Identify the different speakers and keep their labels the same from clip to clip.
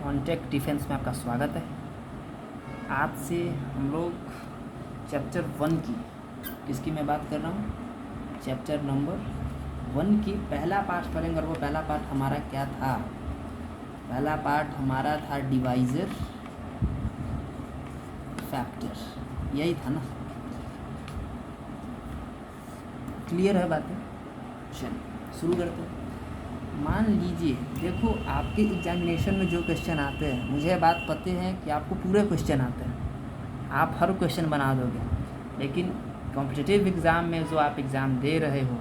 Speaker 1: Contact defence में आपका स्वागत है। आज से हम लोग चैप्टर 1 की किसकी मैं बात कर रहा हूँ, चैप्टर नंबर 1 की पहला पार्ट पढ़ेंगे। और वो पहला पार्ट हमारा क्या था? पहला पार्ट हमारा था डिवाइज़र फैक्टर, यही था ना? क्लियर है बातें? चलिए शुरू करते हैं। मान लीजिए, देखो आपके एग्जामिनेशन में जो क्वेश्चन आते हैं, मुझे बात पता है कि आपको पूरे क्वेश्चन आते हैं, आप हर क्वेश्चन बना दोगे। लेकिन कॉम्पिटिटिव एग्ज़ाम में जो आप एग्ज़ाम दे रहे हो,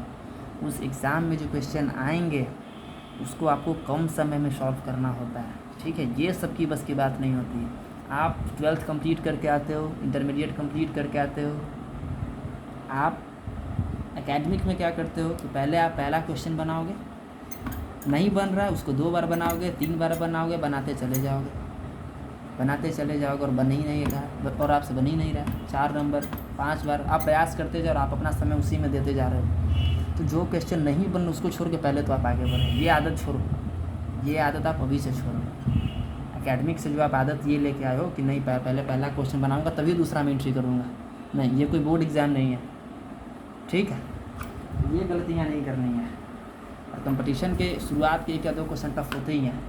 Speaker 1: उस एग्ज़ाम में जो क्वेश्चन आएंगे उसको आपको कम समय में सॉल्व करना होता है। ठीक है, ये सबकी बस की बात नहीं होती। आप 12th कंप्लीट करके आते हो, इंटरमीडिएट कंप्लीट करके आते हो, आप एकेडमिक में क्या करते हो कि पहले आप पहला क्वेश्चन बनाओगे, नहीं बन रहा है उसको 2 बार बनाओगे, 3 बार बनाओगे, बनाते चले जाओगे और बन ही नहीं रहा, और आपसे बन ही नहीं रहा। 4 नंबर 5 बार आप प्रयास करते जाओ और आप अपना समय उसी में देते जा रहे हो। तो जो क्वेश्चन नहीं बन उसको छोड़ के पहले तो आप आगे बढ़ो। ये आदत छोड़ो, ये आदत आप अभी से छोड़ो। एकेडमिक से जो आप आदत ये लेके आए हो कि नहीं पहले पहला क्वेश्चन बनाऊँगा तभी दूसरा में एंट्री करूँगा, नहीं, ये कोई बोर्ड एग्ज़ाम नहीं है। ठीक है, ये गलतियाँ नहीं करनी है। और कंपटीशन के शुरुआत के 1 या 2 क्वेश्चन टफ होते ही हैं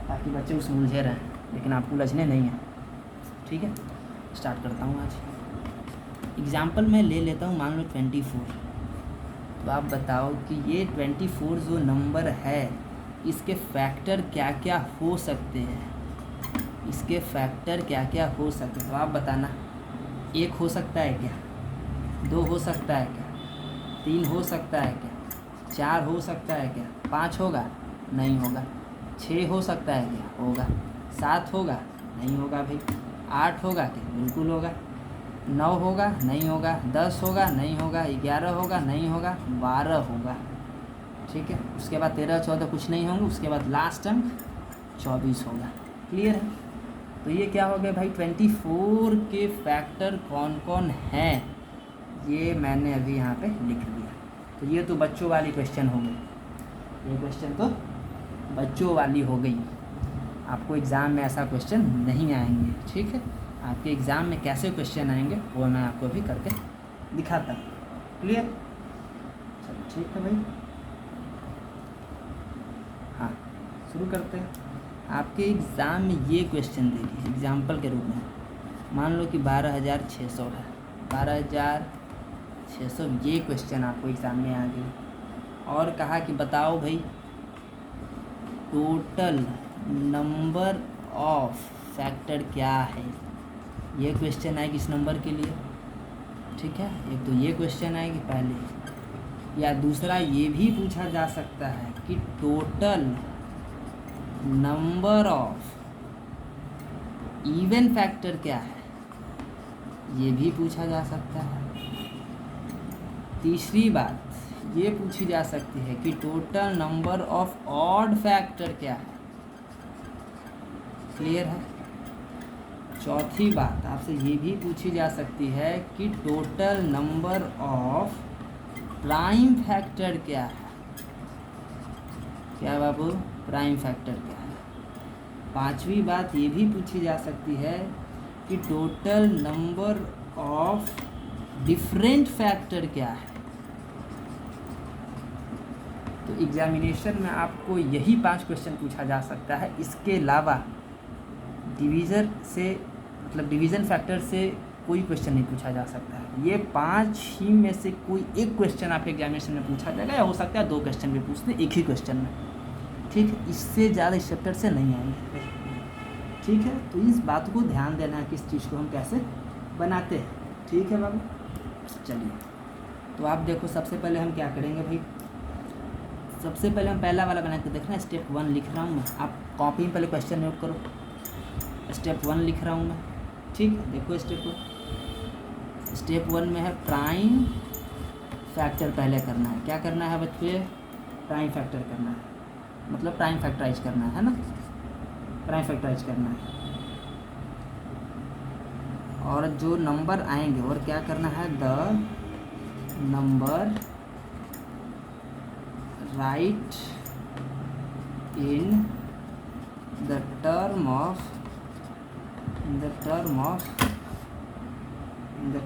Speaker 1: ताकि बच्चे उसमें उलझे रहें, लेकिन आपको उलझने नहीं है। ठीक है, स्टार्ट करता हूँ। आज एग्जाम्पल मैं ले लेता हूँ, मान लो 24। तो आप बताओ कि ये 24 जो नंबर है इसके फैक्टर क्या क्या हो सकते हैं, इसके फैक्टर क्या क्या हो सकते हैं। तो आप बताना, 1 हो सकता है क्या, 2 हो सकता है क्या, 3 हो सकता है क्या, 4 हो सकता है क्या, 5 होगा, नहीं होगा, 6 हो सकता है क्या, होगा, 7 होगा, नहीं होगा भाई, 8 होगा क्या, बिल्कुल होगा, 9 होगा, नहीं होगा, 10 होगा, नहीं होगा, 11 होगा, नहीं होगा, 12 होगा। ठीक है, उसके बाद 13 14 कुछ नहीं होंगे, उसके बाद लास्ट अंक 24 होगा। क्लियर है? तो ये क्या हो गया भाई, 24 के फैक्टर कौन कौन हैं ये मैंने अभी यहाँ पे लिख दिया। तो ये तो बच्चों वाली क्वेश्चन हो गई, ये क्वेश्चन तो बच्चों वाली हो गई। आपको एग्ज़ाम में ऐसा क्वेश्चन नहीं आएंगे। ठीक है, आपके एग्ज़ाम में कैसे क्वेश्चन आएंगे वो मैं आपको अभी करके दिखाता हूँ। क्लियर? चलो ठीक है भाई, हाँ शुरू करते हैं। आपके एग्ज़ाम में ये क्वेश्चन दे दीजिए एग्जाम्पल के रूप में। मान लो कि 12,600 है, 12,600 ये क्वेश्चन आपको एग्ज़ाम में आ गई। और कहा कि बताओ भाई टोटल नंबर ऑफ फैक्टर क्या है। ये क्वेश्चन आएगी इस नंबर के लिए। ठीक है, एक तो ये क्वेश्चन आएगी पहले, या दूसरा ये भी पूछा जा सकता है कि total number of even factor क्या है, ये भी पूछा जा सकता है। तीसरी बात ये पूछी जा सकती है कि total number of odd factor क्या है। क्लियर है? चौथी बात आपसे ये भी पूछी जा सकती है कि total number of prime factor क्या है। क्या बाबू, प्राइम फैक्टर क्या है। पांचवी बात ये भी पूछी जा सकती है कि total number of different factor क्या है। तो एग्जामिनेशन में आपको यही 5 क्वेश्चन पूछा जा सकता है। इसके अलावा डिवीज़न से, मतलब डिवीज़न फैक्टर से कोई क्वेश्चन नहीं पूछा जा सकता है। ये 5 ही में से कोई एक क्वेश्चन आपके एग्जामिनेशन में पूछा जाएगा, या हो सकता है 2 क्वेश्चन भी पूछते एक ही क्वेश्चन में। ठीक है, इससे ज़्यादा इस चैप्टर से नहीं आएंगे। ठीक है, तो इस बात को ध्यान देना है कि इस चीज़ को हम कैसे बनाते हैं। ठीक है बाबू, चलिए तो आप देखो, सबसे पहले हम क्या करेंगे भाई, सबसे पहले हम पहला वाला बना के देखना। स्टेप 1 लिख रहा हूँ मैं, आप कॉपी में पहले क्वेश्चन नोट करो। स्टेप 1 लिख रहा हूँ मैं। ठीक है, देखो स्टेप 1 में है प्राइम फैक्टर पहले करना है। क्या करना है बच्चे, प्राइम फैक्टर करना है, मतलब प्राइम फैक्टराइज करना है ना, प्राइम फैक्टराइज करना है। और जो नंबर आएंगे और क्या करना है, the number right in the term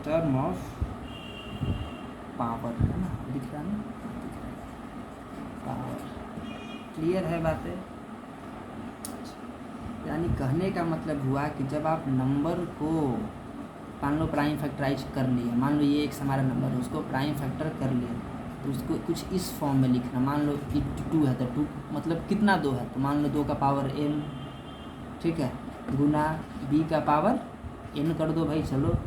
Speaker 1: term of power, है ना, दिख रहा है ना, पावर। क्लियर है बातें? यानी कहने का मतलब हुआ कि जब आप नंबर को मान लो प्राइम फैक्टराइज कर लिए, मान लो ये एक हमारा नंबर है, उसको प्राइम फैक्टर कर लिए, तो उसको कुछ इस फॉर्म में लिखना। मान लो 2 है तो 2 मतलब कितना 2 है, तो मान लो 2 का पावर n, ठीक है, गुना b का पावर n कर दो भाई, चलो,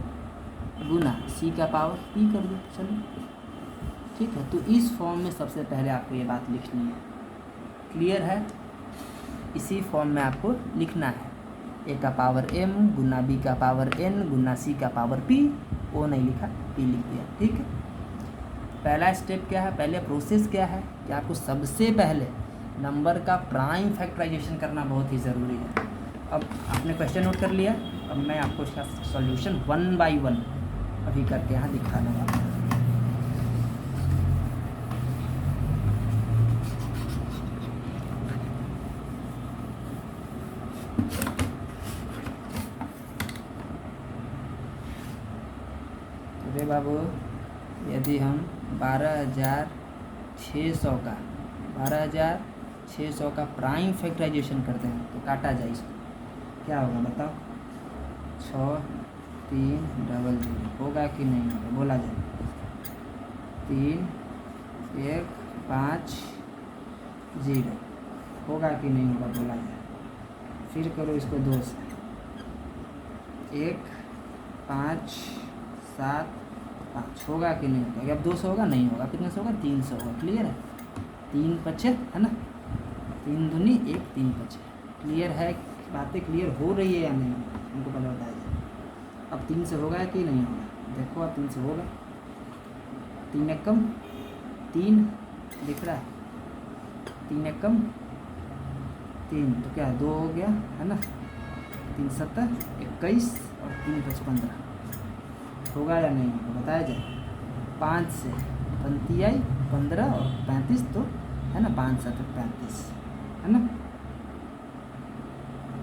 Speaker 1: गुना c का पावर p कर दो, चलो, ठीक है। तो इस फॉर्म में सबसे पहले आपको ये बात लिखनी है। क्लियर है? इसी फॉर्म में आपको लिखना है, a का पावर m गुना b का पावर n गुना c का पावर p। ओ नहीं लिखा, p लिख दिया, ठीक है। पहला स्टेप क्या है, पहले प्रोसेस क्या है कि आपको सबसे पहले नंबर का प्राइम फैक्टराइजेशन करना बहुत ही ज़रूरी है। अब आपने क्वेश्चन नोट कर लिया, अब मैं आपको इसका सॉल्यूशन 1 बाय 1 अभी करके यहाँ दिखाने वाला हूँ। अरे बाबू, यदि हम 12,600 का प्राइम फैक्टराइजेशन करते हैं तो काटा जाए इसको, क्या होगा बताओ? 6300 होगा कि नहीं होगा, बोला जाए। 3150 होगा कि नहीं होगा, बोला जाए। फिर करो इसको 2 से, 1575 होगा कि नहीं होगा? अब 200 होगा, नहीं होगा, कितने से होगा? 300 होगा। क्लियर है? 3 पचे है ना, 3 दूनी 1, 3 पचे। क्लियर है? बातें क्लियर हो रही है या नहीं, हमको पहले बताया जाए। अब 3 से होगा कि नहीं होगा, देखो अब 3 से होगा। 3 एकम 3 दिख रहा है, 3 एकम 3 तो क्या 2 हो गया, है ना। 3 7 21 और 3 5 15 होगा या नहीं होगा, बताया जाए। 5 से 35 15 और 35 तो है ना, 5 7 35 है ना,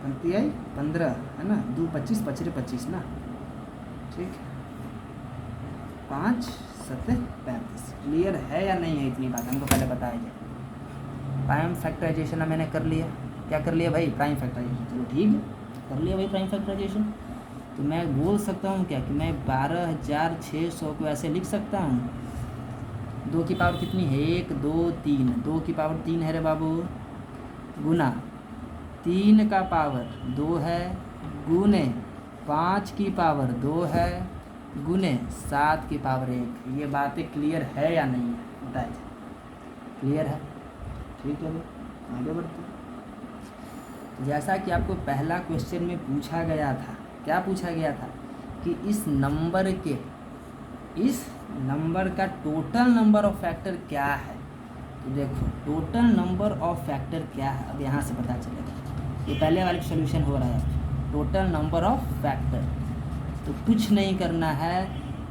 Speaker 1: 35 15 है ना, 2 25 25 25 ना, ठीक है। 5 7 35 क्लियर है या नहीं है? इतनी बात हमको पहले बताया जाए। प्राइम फैक्टराइजेशन मैंने कर लिया, क्या कर लिया भाई? प्राइम फैक्टराइजेशन, चलो ठीक है, कर लिया भाई प्राइम फैक्टराइजेशन। तो मैं बोल सकता हूँ क्या कि मैं 12,600 को ऐसे लिख सकता हूँ। 2 की पावर कितनी है? 1 2 3, 2 की पावर 3 है रे बाबू, गुना 3 का पावर 2 है, गुने 5 की पावर 2 है, गुने 7 की पावर 1। ये बातें क्लियर है या नहीं है, बताइए। क्लियर है? ठीक है, आगे बढ़ते हैं। जैसा कि आपको पहला क्वेश्चन में पूछा गया था, क्या पूछा गया था कि इस नंबर का टोटल नंबर ऑफ फैक्टर क्या है। तो देखो टोटल नंबर ऑफ फैक्टर क्या है, अब यहाँ से पता चलेगा। ये पहले वाले सोल्यूशन हो रहा है, टोटल नंबर ऑफ फैक्टर। तो कुछ नहीं करना है,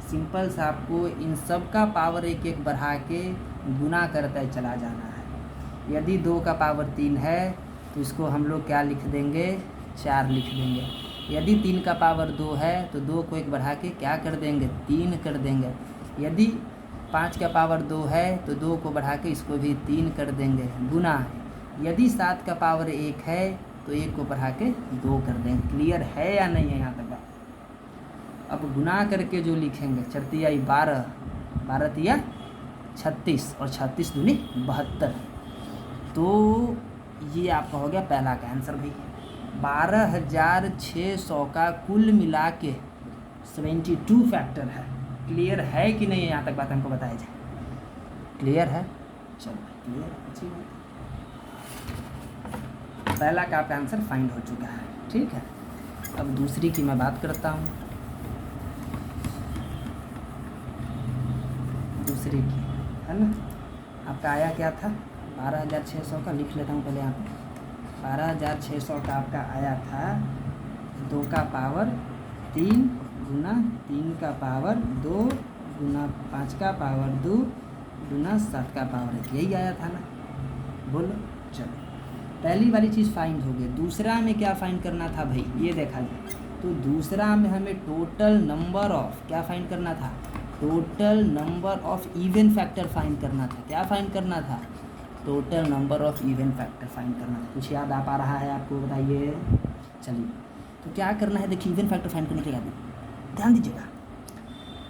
Speaker 1: सिंपल सा आपको इन सब का पावर 1 1 बढ़ा के गुना करते चला जाना है। यदि 2 का पावर 3 है तो इसको हम लोग क्या लिख देंगे? 4 लिख देंगे। यदि 3 का पावर 2 है तो 2 को 1 बढ़ा के क्या कर देंगे? 3 कर देंगे। यदि 5 का पावर 2 है तो 2 को बढ़ा के इसको भी 3 कर देंगे, गुना। यदि 7 का पावर 1 है तो 1 को बढ़ा के 2 कर देंगे। क्लियर है या नहीं है यहाँ तक? अब गुना करके जो लिखेंगे, 4 तिया 12, 12 तिया 36 और 36 दूनी 72। तो ये आपका हो गया पहला का आंसर भाई। 12,600 का कुल मिला के 72 फैक्टर है। क्लियर है कि नहीं? यहाँ तक बात हमको बताया जाए। क्लियर है? चलो क्लियर, अच्छी बात। पहला का आपका आंसर फाइंड हो चुका है, ठीक है। अब दूसरी की मैं बात करता हूँ। दूसरी की है ना, आपका आया क्या था? 12,600 का लिख लेता हूँ पहले यहाँ पे। 12,600 का आपका आया था 2 का पावर 3 गुना 3 का पावर 2 गुना 5 का पावर 2 गुना 7 का पावर 1। यही आया था ना, बोलो। चलो पहली वाली चीज़ फाइंड हो गई। दूसरा में क्या फाइंड करना था भाई, ये देखा जाए तो दूसरा में हमें टोटल नंबर ऑफ क्या फाइंड करना था, total number of even factor find करना था। क्या फाइंड करना था, total number of even factor find करना था। कुछ याद आ पा रहा है आपको, बताइए। चलिए तो क्या करना है, देखिए इवन फैक्टर फाइंड करने के बाद ध्यान दीजिएगा,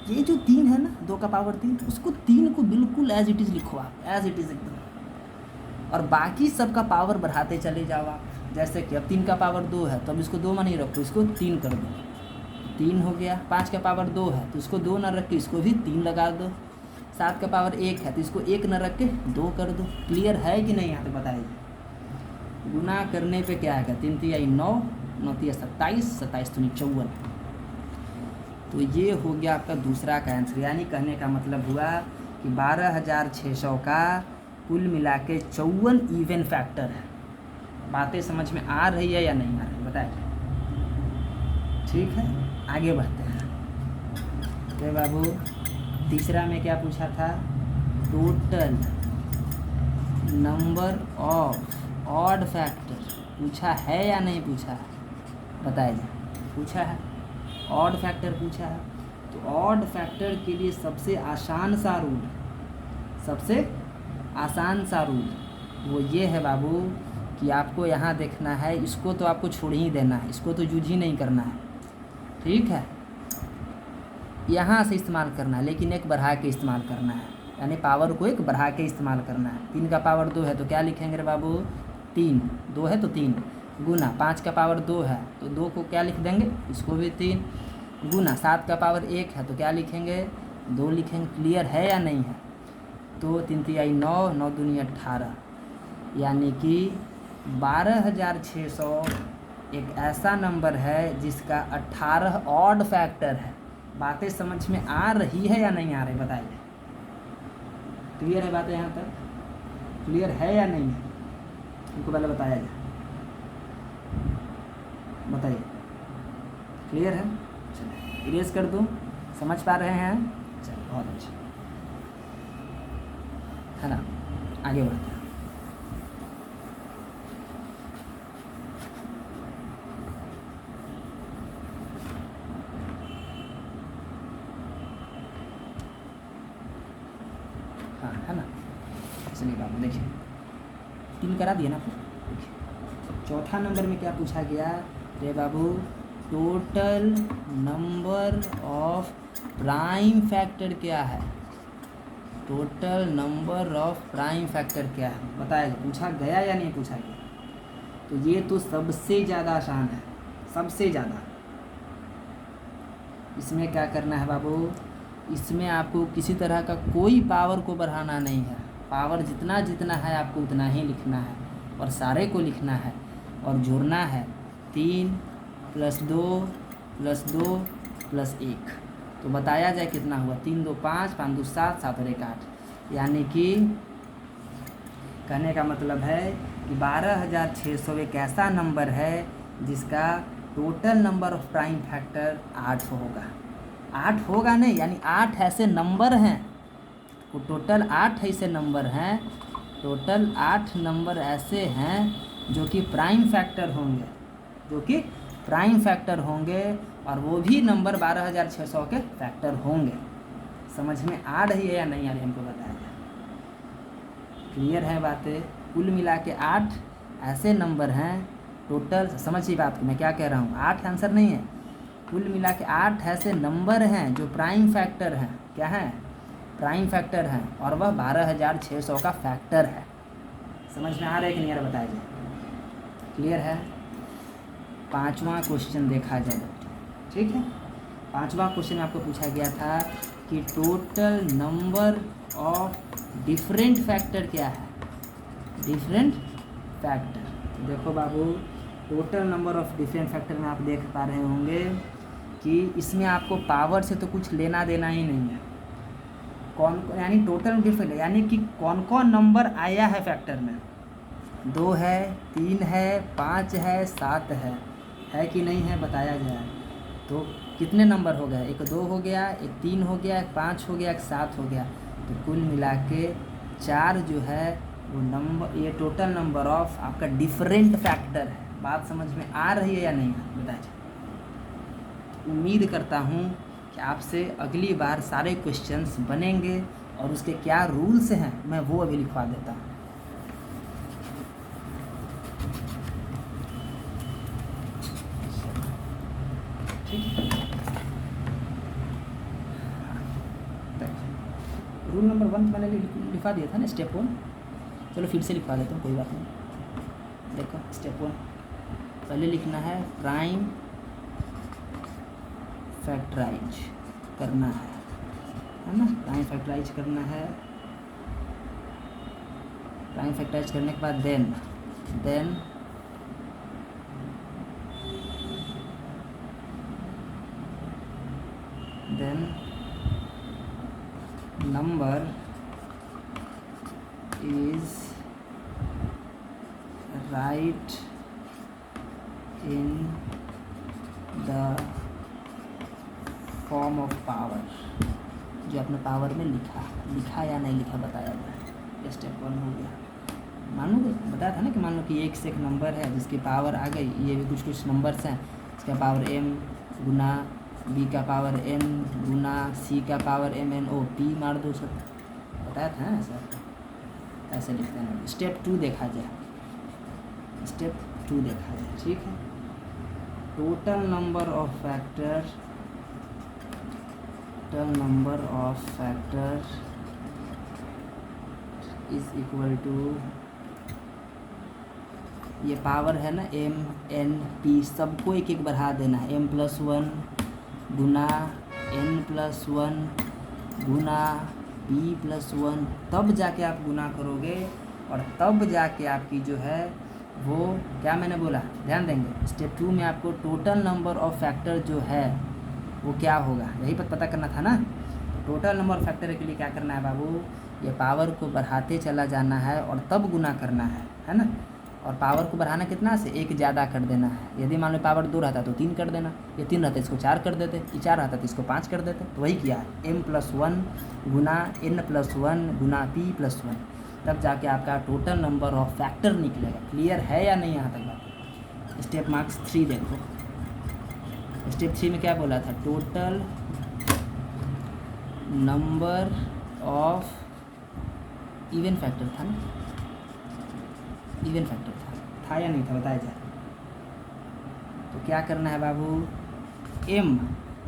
Speaker 1: ये जो 3 है ना, 2 का पावर 3, उसको 3 को बिल्कुल एज इट इज़ लिखो आप, एज इट इज़ एकदम, और बाकी सबका पावर बढ़ाते चले जाओ आप। जैसे कि अब 3 का पावर 2 है तो अब इसको 2 में नहीं रखो, इसको 3 कर दो, 3 हो गया। 5 का पावर 2 है तो इसको 2 ना रख के इसको भी 3 लगा दो। 7 का पावर 1 है तो इसको 1 न रख के 2 कर दो। क्लियर है कि नहीं, यहाँ पे बताइए। गुना करने पे क्या आएगा, 3 तिया 9, 9 तिया 27, 27 दूनी 54। तो ये हो गया आपका दूसरा का आंसर। यानी कहने का मतलब हुआ कि 12,600 का कुल मिला के 54 इवन फैक्टर है। बातें समझ में आ रही है या नहीं आ रही, बताइए। ठीक है, आगे बढ़ते हैं। तो बाबू तीसरा में क्या पूछा था, total number of odd factor पूछा है या नहीं पूछा है, बताइए। पूछा है, ऑड फैक्टर पूछा है। तो ऑड फैक्टर के लिए सबसे आसान सा रूल, सबसे आसान सा रूल वो ये है बाबू कि आपको यहाँ देखना है, इसको तो आपको छोड़ ही देना है, इसको तो यूज ही नहीं करना है। ठीक है, यहाँ से इस्तेमाल करना है, लेकिन एक बढ़ा के इस्तेमाल करना है, यानी पावर को एक बढ़ा के इस्तेमाल करना है। 3 का पावर 2 है तो क्या लिखेंगे रे बाबू, 3, 2 है तो 3 गुना। 5 का पावर 2 है तो 2 को क्या लिख देंगे, इसको भी 3 गुना। 7 का पावर 1 है तो क्या लिखेंगे, 2 लिखेंगे। क्लियर है या नहीं है। तो 3 तिया 9, 9 दूनी 18, यानी कि 12,600 एक ऐसा नंबर है जिसका 18 ऑड फैक्टर है। बातें समझ में आ रही है या नहीं आ रही, बताइए। क्लियर है बातें यहाँ तक, क्लियर है या नहीं है, उनको पहले बताया जाए, बताइए। क्लियर है, चलिए इरेज कर दूँ, समझ पा रहे हैं, चलिए बहुत अच्छा है ना। आगे बढ़ते हैं। हाँ है ना, चलिए बाबू देखिए 3 करा दिया ना आपको। देखिए चौथा नंबर में क्या पूछा गया रे बाबू, total number of prime factor क्या है, total number of prime factor क्या है, बताया। पूछा गया या नहीं पूछा गया, तो ये तो सबसे ज़्यादा आसान है, सबसे ज़्यादा। इसमें क्या करना है बाबू, इसमें आपको किसी तरह का कोई पावर को बढ़ाना नहीं है, पावर जितना जितना है आपको उतना ही लिखना है और सारे को लिखना है और जोड़ना है। 3 + 2 + 2 + 1, तो बताया जाए कितना हुआ, 3 2 5, 5 2 7, 7 और 1 8। यानी कि कहने का मतलब है कि 12,600 एक ऐसा नंबर है जिसका total number of prime factor 8 होगा। 8 होगा नहीं, यानी 8 ऐसे नंबर हैं, वो टोटल 8 ऐसे नंबर हैं, टोटल 8 नंबर ऐसे हैं जो कि प्राइम फैक्टर होंगे, जो कि प्राइम फैक्टर होंगे, और वो भी नंबर 12,600 के फैक्टर होंगे। समझ में आ रही है या नहीं आ रही, हमको बताया जाए। क्लियर है बातें। कुल मिला के 8 ऐसे नंबर हैं, टोटल समझिए बात को, मैं क्या कह रहा हूँ, 8 आंसर नहीं है, कुल मिला के 8 ऐसे नंबर हैं जो प्राइम फैक्टर हैं। क्या है, प्राइम फैक्टर हैं, और वह 12,600 का फैक्टर है। समझ में आ रहा है कि नहीं आ रहा, बताया जाए। क्लियर है। 5वां क्वेश्चन देखा जाए, ठीक है। 5वां क्वेश्चन आपको पूछा गया था कि total number of different factor क्या है, डिफरेंट फैक्टर। तो देखो बाबू, total number of different factor में आप देख पा रहे होंगे कि इसमें आपको पावर से तो कुछ लेना देना ही नहीं है। कौन, यानी टोटल डिफरेंट, यानी कि कौन कौन नंबर आया है फैक्टर में, 2 है, 3 है, 5 है, 7 है कि नहीं है, बताया जाए। तो कितने नंबर हो गए, एक 2 हो गया, एक 3 हो गया, एक 5 हो गया, एक 7 हो गया, तो कुल मिला के 4 जो है वो नंबर, ये टोटल नंबर ऑफ आपका डिफरेंट फैक्टर है। बात समझ में आ रही है या नहीं बताइए। उम्मीद करता हूँ कि आपसे अगली बार सारे क्वेश्चंस बनेंगे और उसके क्या रूल्स हैं मैं वो अभी लिखवा देता हूँ। रूल नंबर 1 मैंने लिखा दिया था ना, स्टेप 1। चलो फिर से लिखवा देता हूँ, कोई बात नहीं। देखो स्टेप 1 पहले लिखना है प्राइम फैक्टराइज करना है ना। प्राइम फैक्टराइज करना है। प्राइम फैक्टराइज करने के बाद then number is right in the form of power, जो आपने पावर में लिखा या नहीं लिखा बताया जाए। स्टेप 1 हो गया। मानोगे, बताया था ना कि मान लो कि एक से एक नंबर है जिसकी पावर आ गई, ये भी कुछ नंबर्स हैं, इसका पावर m गुना b का पावर n गुना c का power m n o p मार दो सब। बताया था ना ऐसे लिख देना। स्टेप 2 देखा जाए। ठीक है। Total number of factor is equal to, ये पावर है ना m n p, सबको एक एक बढ़ा देना है। m+1 गुना n+1 गुना p+1, तब जाके आप गुना करोगे और तब जाके आपकी जो है वो क्या मैंने बोला ध्यान देंगे। स्टेप 2 में आपको टोटल नंबर ऑफ फैक्टर जो है वो क्या होगा यही पता करना था ना। टोटल नंबर ऑफ फैक्टर के लिए क्या करना है बाबू, ये पावर को बढ़ाते चला जाना है और तब गुना करना है ना। और पावर को बढ़ाना कितना से, एक ज़्यादा कर देना है। यदि मान लो पावर 2 रहता तो 3 कर देना, ये 3 रहता इसको 4 कर देते, ये 4 रहता तो इसको 5 कर देते। तो वही किया है m+1 गुना n+1 गुना p+1, तब जाके आपका टोटल नंबर ऑफ फैक्टर निकलेगा। क्लियर है या नहीं यहाँ तक बात। स्टेप मार्क्स 3 देखो। स्टेप 3 में क्या बोला था, total number of even factor था ना, इवन फैक्टर था या नहीं था बताया जाए। तो क्या करना है बाबू, m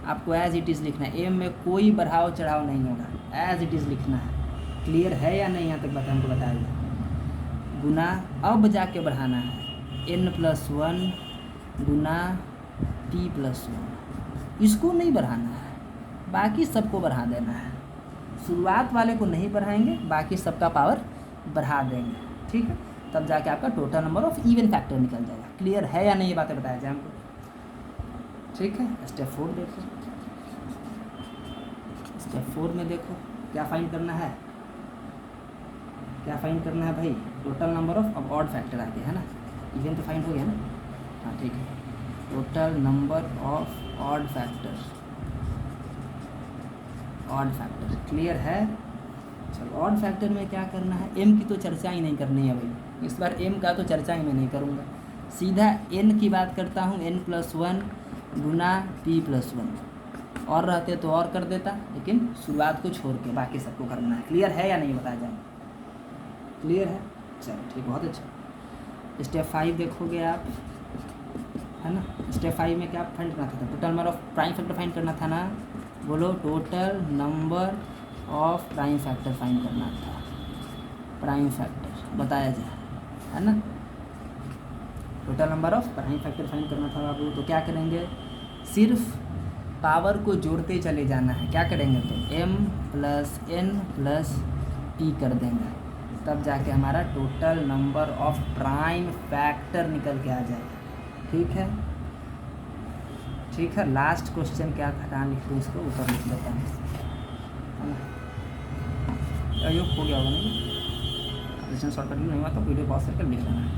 Speaker 1: आपको एज इट इज़ लिखना है। m में कोई बढ़ाव चढ़ाव नहीं होगा, एज इट इज़ लिखना है। क्लियर है या नहीं यहाँ तक बता हमको बताया जाए। गुना अब जाके बढ़ाना है n+1 गुना p+1, इसको नहीं बढ़ाना है, बाकी सबको बढ़ा देना है। शुरुआत वाले को नहीं बढ़ाएंगे, बाकी सबका पावर बढ़ा देंगे। ठीक है, तब जाके आपका total number of even factor निकल जाएगा। क्लियर है या नहीं ये बातें बताया जाए हमको। ठीक है, स्टेप 4 देखो। स्टेप 4 में देखो क्या फाइंड करना है, भाई, total number of odd factor आ गया है ना। इवन तो फाइंड हो गया ना। हाँ ठीक है, total number of odd factor. Clear है। चलो ऑड फैक्टर में क्या करना है, m की तो चर्चा ही नहीं करनी है भाई, इस बार m का तो चर्चा ही मैं नहीं करूँगा, सीधा n की बात करता हूँ। n+1 गुना p+1, और रहते तो और कर देता, लेकिन शुरुआत को छोड़ के बाकी सबको करना है। क्लियर है या नहीं बताया जाए। क्लियर है, चलो ठीक, बहुत अच्छा। स्टेप 5 देखोगे आप, है ना। स्टेप 5 में क्या फाइंड करना था, total number of prime factor find करना था ना। बोलो, total number of prime factor find करना था। प्राइम फैक्टर बताया जाए, है ना। Total number of prime factor find करना था बाबू। तो क्या करेंगे, सिर्फ पावर को जोड़ते चले जाना है। क्या करेंगे, तो m+n+p कर देंगे, तब जाके हमारा total number of prime factor निकल के आ जाएगा। ठीक है। लास्ट क्वेश्चन क्या था, कहाँ लिख दूँ इसको, ऊपर लिख देता हूँ, है ना। अयोग हो गया होगा नहीं, क्वेश्चन शॉर्टकट नहीं हुआ तो वीडियो पॉज करके लिख लेना है।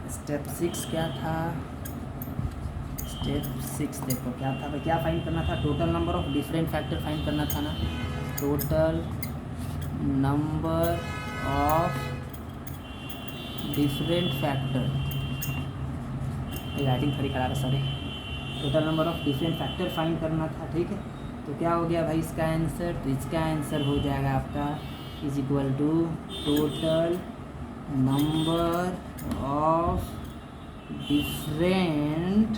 Speaker 1: स्टेप 6 क्या था, स्टेप 6 देखो क्या था भाई, क्या फाइंड करना था, total number of different factor find करना था ना। Total number of different factor, writing थोड़ी खराब है sorry, total number of different factor find करना था, ठीक है। तो क्या हो गया भाई इसका आंसर, तो इसका आंसर हो जाएगा आपका is equal to total number of different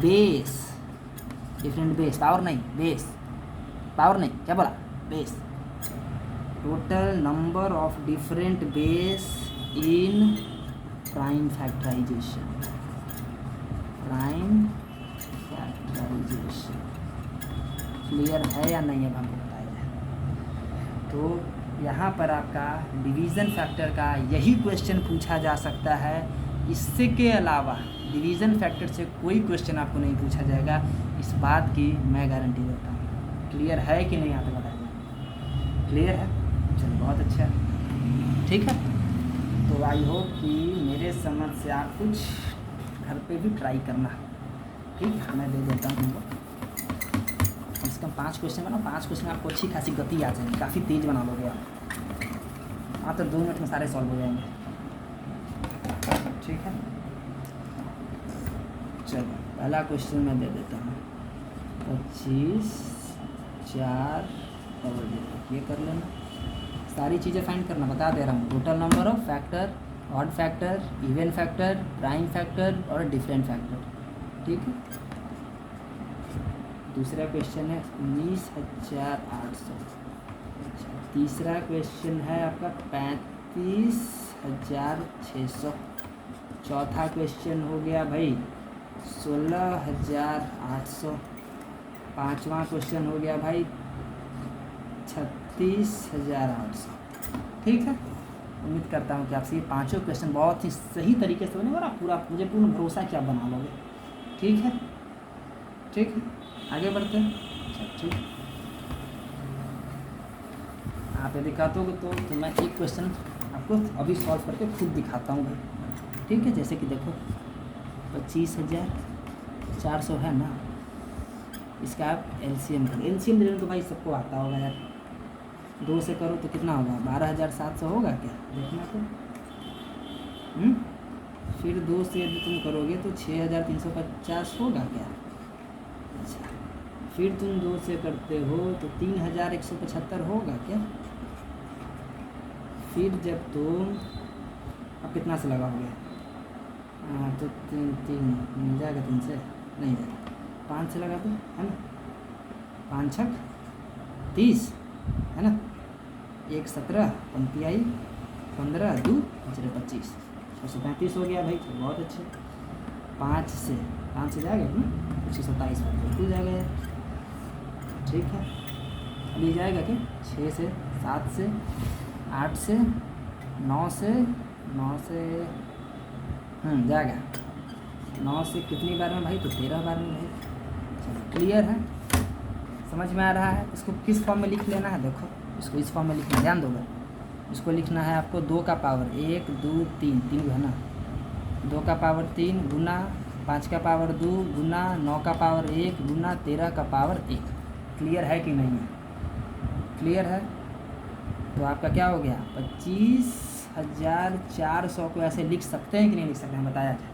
Speaker 1: base, different base, power नहीं बेस, पावर नहीं क्या बोला, base, total number of different base in prime factorization, prime factorization. Clear है या नहीं अब हमको बताइए। तो यहाँ पर आपका डिवीज़न फैक्टर का यही क्वेश्चन पूछा जा सकता है, इससे के अलावा डिवीज़न फैक्टर से कोई क्वेश्चन आपको नहीं पूछा जाएगा, इस बात की मैं गारंटी देता हूँ। क्लियर है कि नहीं यहाँ तक बताइए, क्लियर है, चलो बहुत अच्छा, ठीक है। तो आई होप कि मेरे समझ से आप कुछ घर पे भी ट्राई करना, ठीक है। मैं दे देता हूँ तुमको, इसका 5 क्वेश्चन बनाओ, 5 क्वेश्चन आपको अच्छी खासी गति आ जाएगी, काफ़ी तेज़ बना लोगे आप, हाँ तो 2 मिनट में सारे सॉल्व हो जाएंगे, ठीक है। चलो पहला क्वेश्चन मैं दे देता हूँ, 25 4 ये कर लेना, सारी चीज़ें फाइंड करना, बता दे रहा हूँ। Total number of factor, odd factor, even factor, prime factor और डिफरेंट फैक्टर, ठीक है। दूसरा क्वेश्चन है 19,800। तीसरा क्वेश्चन है आपका 35,600। चौथा क्वेश्चन हो गया भाई 16,800। पांचवा क्वेश्चन हो गया भाई 36,800, ठीक है। उम्मीद करता हूँ कि आपसे ये पांचों क्वेश्चन बहुत ही सही तरीके से बनेगा और आप पूरा, मुझे पूर्ण भरोसा कि आप बना लोगे, ठीक है, ठीक है। आगे बढ़ते हैं, अच्छा ठीक, आप ये दिखाते हो तो मैं एक क्वेश्चन आपको अभी सॉल्व करके खुद दिखाता हूँ भाई, ठीक है। जैसे कि देखो 25,400 है ना, इसका आप एलसीएम करो, एलसीएम ले तो भाई सबको आता होगा यार, 2 से करो तो कितना होगा, 12,700 होगा क्या, देखना तो, फिर 2 से यदि तुम करोगे तो 6,350 होगा क्या, अच्छा, फिर तुम 2 से करते हो तो 3,175 होगा क्या, फिर जब तुम अब कितना से लगाओगे, तो 3 मिल जाएगा, 3 से नहीं जाएगा, 5 से लगा दो, है ना, 5 छक 30, है ना, 1 17 पंक्ति आई, 15 2 25, 635 हो गया भाई, तो बहुत अच्छे। 5 से जाएगा ना 127 बिल्कुल जाएगा यार, ठीक है। अब ये जाएगा क्या, 6 से 7 से 8 से 9 से जाएगा, 9 से कितनी बार में भाई, तो 13 बार में भाई, चलो क्लियर है, समझ में आ रहा है। इसको किस फॉर्म में लिख लेना है, देखो इसको इस फॉर्म में लिखना, ध्यान दोगे, इसको लिखना है आपको 2 का पावर 1 2 3 3 है ना, 2 का पावर 3 गुना 5 का पावर 2 गुना 9 का पावर 1 गुना 13 का पावर 1। क्लियर है कि नहीं है, क्लियर है। तो आपका क्या हो गया, 25,400 को ऐसे लिख सकते हैं कि नहीं लिख सकते हैं, बताया जाए,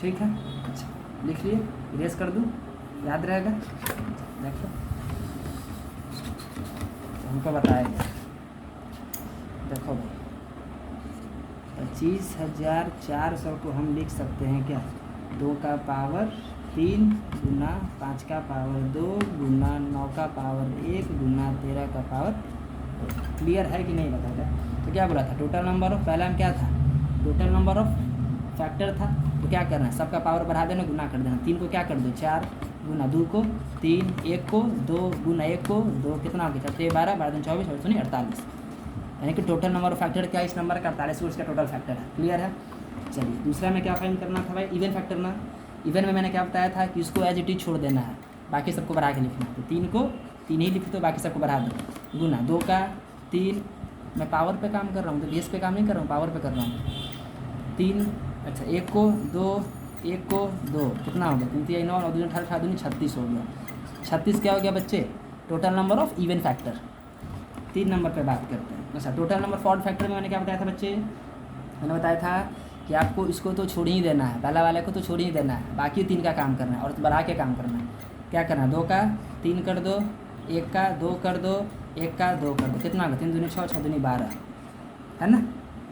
Speaker 1: ठीक है। अच्छा लिख लिए, इरेज कर दूँ, याद रहेगा, देखो हमको बताया गया, देखो भाई 25,400 को हम लिख सकते हैं क्या, 2 का पावर 3 गुना 5 का पावर 2 गुना 9 का पावर 1 गुना 13 का पावर। क्लियर है कि नहीं बताया। तो क्या बोला था, टोटल नंबर ऑफ, पहला में क्या था, टोटल नंबर ऑफ फैक्टर था, तो क्या करना है, सबका पावर बढ़ा देना, गुना कर देना, 3 को क्या कर दो 4 गुना 2 को 3, 1 को 2 गुना 1 को 2, कितना हो गया 4 12 12 24 और 48, यानी कि टोटल नंबर ऑफ फैक्टर क्या, इस नंबर का 48 को इसका टोटल फैक्टर है। क्लियर है। चलिए दूसरा में क्या फाइंड करना था भाई, इवन फैक्टर ना, इवन में मैंने क्या बताया था कि इसको एज इट इज छोड़ देना है, बाकी सबको बढ़ा के लिखना, तो 3 को 3 ही लिख दो, बाकी सबको बढ़ा दो, गुना 2 का 3, मैं पावर पे काम कर रहा हूँ तो बेस पे काम नहीं कर रहा हूँ, पावर पे कर रहा हूँ, 3, अच्छा 1 को 2 1 को 2, कितना हो गया 3 3 9 9 2 18 18 36 हो गया। 36 क्या हो गया बच्चे, total number of even factor. 3 number पे बात करते हैं। अच्छा, टोटल नंबर फॉर्ड फैक्टर में मैंने क्या बताया था बच्चे? मैंने बताया था कि आपको इसको तो छोड़ ही देना है, पहला वाले को तो छोड़ ही देना है, बाकी 3 का काम करना है और बढ़ा के काम करना है। क्या करना है? 2 का 3 कर दो, 1 का 2 कर दो, 1 का 2 कर दो, कितना होगा? 3 दूनी 6, 6 दूनी 12, है ना?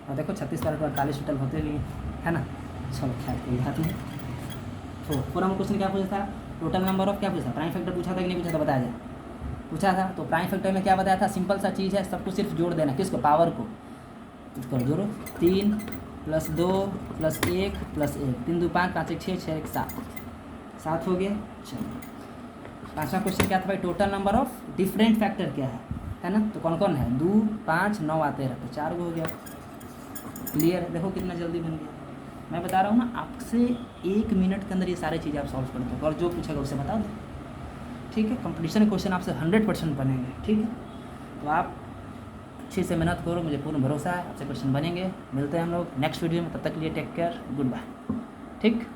Speaker 1: और देखो 36 बार 48 टोटल होते भी है ना। चलो खैर कोई बात नहीं। तो पूरा में क्वेश्चन क्या पूछा था? टोटल नंबर ऑफ क्या पूछा था? प्राइम फैक्टर पूछा था कि नहीं पूछा था? बताया जाए। पूछा था। तो प्राइम फैक्टर में क्या बताया था? सिंपल सा चीज़ है, सबको सिर्फ जोड़ देना। किसको? पावर को। तो कर जोड़ो, 3 + 2 + 1 + 1, 3 2 5, 5 1 6, 6 1 7, 7 हो गया। चलो 5वां क्वेश्चन क्या था भाई? Total number of different factor क्या है ना? तो कौन कौन है? 2 5 9 आते रहते, तो 4 हो गया। क्लियर है? देखो कितना जल्दी बन गया। मैं बता रहा हूँ ना, आपसे 1 मिनट के अंदर ये सारी चीज़ें आप सॉल्व कर दो और जो पूछेगा उससे बता दो। ठीक है? कंपटीशन क्वेश्चन आपसे 100% बनेंगे। ठीक है? तो आप अच्छे से मेहनत करो, मुझे पूर्ण भरोसा है आपसे क्वेश्चन बनेंगे। मिलते हैं हम लोग नेक्स्ट वीडियो में, तब तक के लिए टेक केयर, गुड बाय। ठीक।